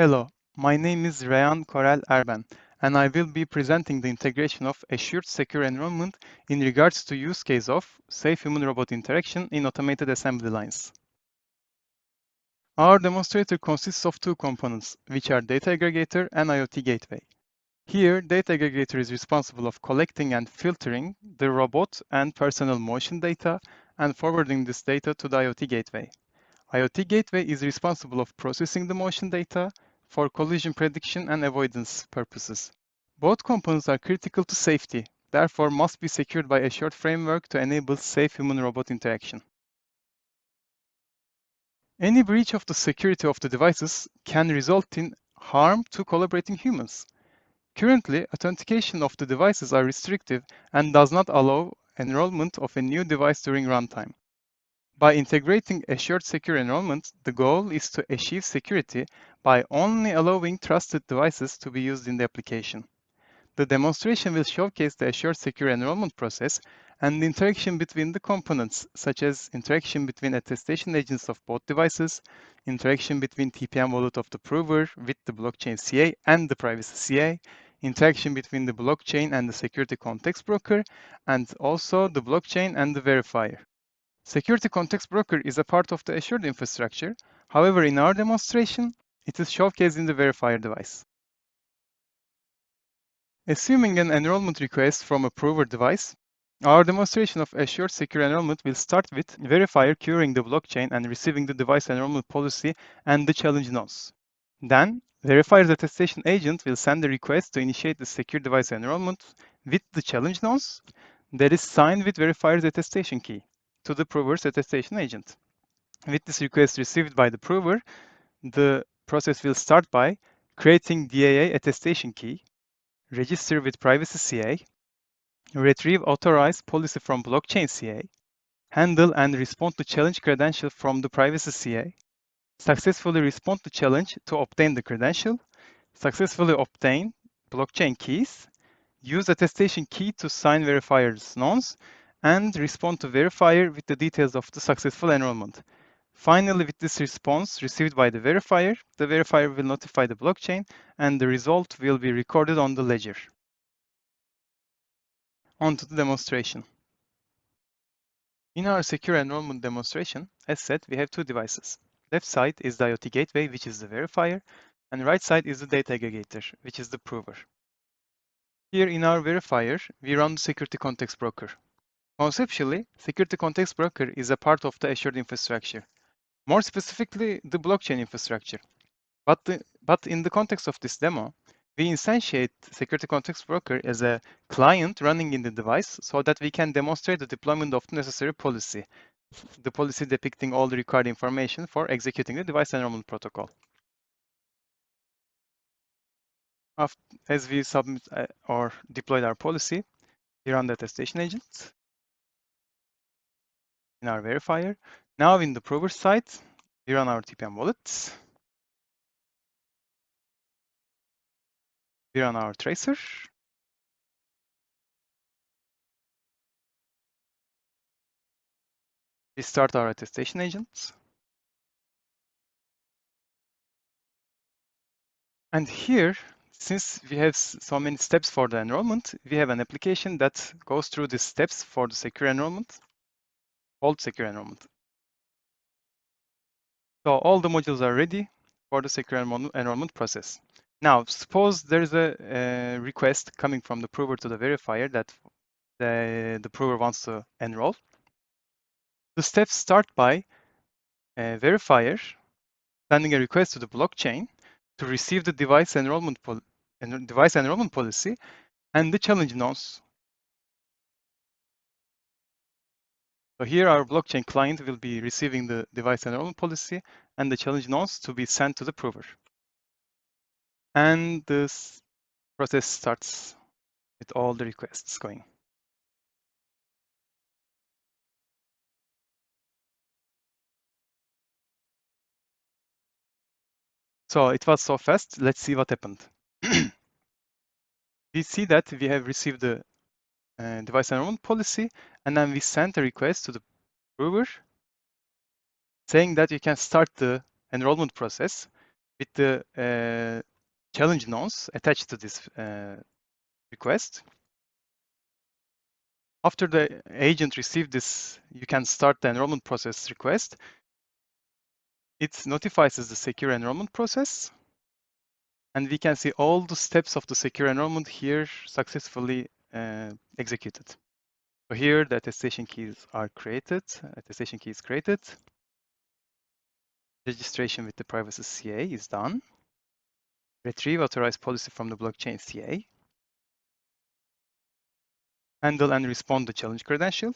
Hello, my name is Reyhan Korel Erben, and I will be presenting the integration of ASSURED Secure Enrollment in regards to use case of safe human-robot interaction in automated assembly lines. Our demonstrator consists of two components, which are Data Aggregator and IoT Gateway. Here, Data Aggregator is responsible of collecting and filtering the robot and personal motion data and forwarding this data to the IoT Gateway. IoT Gateway is responsible of processing the motion data for collision prediction and avoidance purposes. Both components are critical to safety, therefore must be secured by ASSURED framework to enable safe human-robot interaction. Any breach of the security of the devices can result in harm to collaborating humans. Currently, authentication of the devices are restrictive and does not allow enrollment of a new device during runtime. By integrating ASSURED Secure Enrollment, the goal is to achieve security by only allowing trusted devices to be used in the application. The demonstration will showcase the ASSURED Secure Enrollment process and the interaction between the components, such as interaction between attestation agents of both devices, interaction between TPM Wallet of the prover with the blockchain CA and the privacy CA, interaction between the blockchain and the security context broker, and also the blockchain and the verifier. Security Context Broker is a part of the ASSURED infrastructure. However, in our demonstration, it is showcased in the verifier device. Assuming an enrollment request from a prover device, our demonstration of ASSURED Secure Enrollment will start with verifier querying the blockchain and receiving the device enrollment policy and the challenge nodes. Then, verifier's attestation agent will send a request to initiate the secure device enrollment with the challenge nodes that is signed with verifier's attestation key to the prover's attestation agent. With this request received by the prover, the process will start by creating DAA attestation key, register with privacy CA, retrieve authorized policy from blockchain CA, handle and respond to challenge credential from the privacy CA, successfully respond to challenge to obtain the credential, successfully obtain blockchain keys, use attestation key to sign verifier's nodes, and respond to verifier with the details of the successful enrollment. Finally, with this response received by the verifier will notify the blockchain and the result will be recorded on the ledger. On to the demonstration. In our secure enrollment demonstration, as said, we have two devices. Left side is the IoT gateway, which is the verifier, and right side is the data aggregator, which is the prover. Here in our verifier, we run the security context broker. Conceptually, security context broker is a part of the ASSURED infrastructure. More specifically, the blockchain infrastructure. But in the context of this demo, we instantiate Security Context Broker as a client running in the device so that we can demonstrate the deployment of the necessary policy, the policy depicting all the required information for executing the device enrollment protocol. As we submit or deployed our policy, we run the attestation agent in our verifier. Now in the prover side, we run our TPM Wallet. We run our tracer. We start our attestation agent. And here, since we have so many steps for the enrollment, we have an application that goes through the steps for the secure enrollment, called Secure Enrollment. So all the modules are ready for the secure enrollment process. Now, suppose there is a request coming from the prover to the verifier that the prover wants to enroll. The steps start by a verifier sending a request to the blockchain to receive the device enrollment policy and the challenge nodes. So here our blockchain client will be receiving the device enrollment policy and the challenge nodes to be sent to the prover. And this process starts with all the requests going. So it was so fast. Let's see what happened. We see that we have received the device enrollment policy, and then we sent a request to the prover saying that you can start the enrollment process. with the challenge nonce attached to this request. After the agent received this, you can start the enrollment process request. It notifies the secure enrollment process, and we can see all the steps of the secure enrollment here successfully executed. So here the attestation keys are created. Attestation key is created. Registration with the privacy CA is done. Retrieve authorized policy from the blockchain CA. Handle and respond to challenge credential.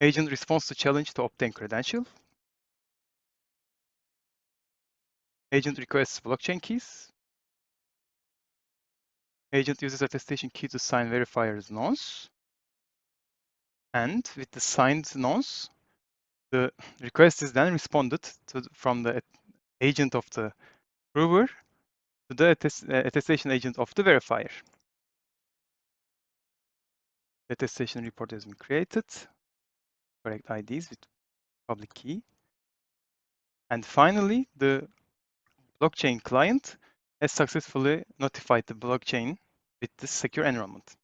Agent responds to challenge to obtain credential. Agent requests blockchain keys. Agent uses attestation key to sign verifier's nonce. And with the signed nonce, the request is then responded to from the agent of the prover to the attestation agent of the verifier. The attestation report has been created. Correct IDs with public key. And finally, the blockchain client has successfully notified the blockchain with this secure enrollment.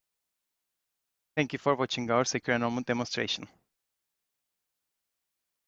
Thank you for watching our secure enrollment demonstration.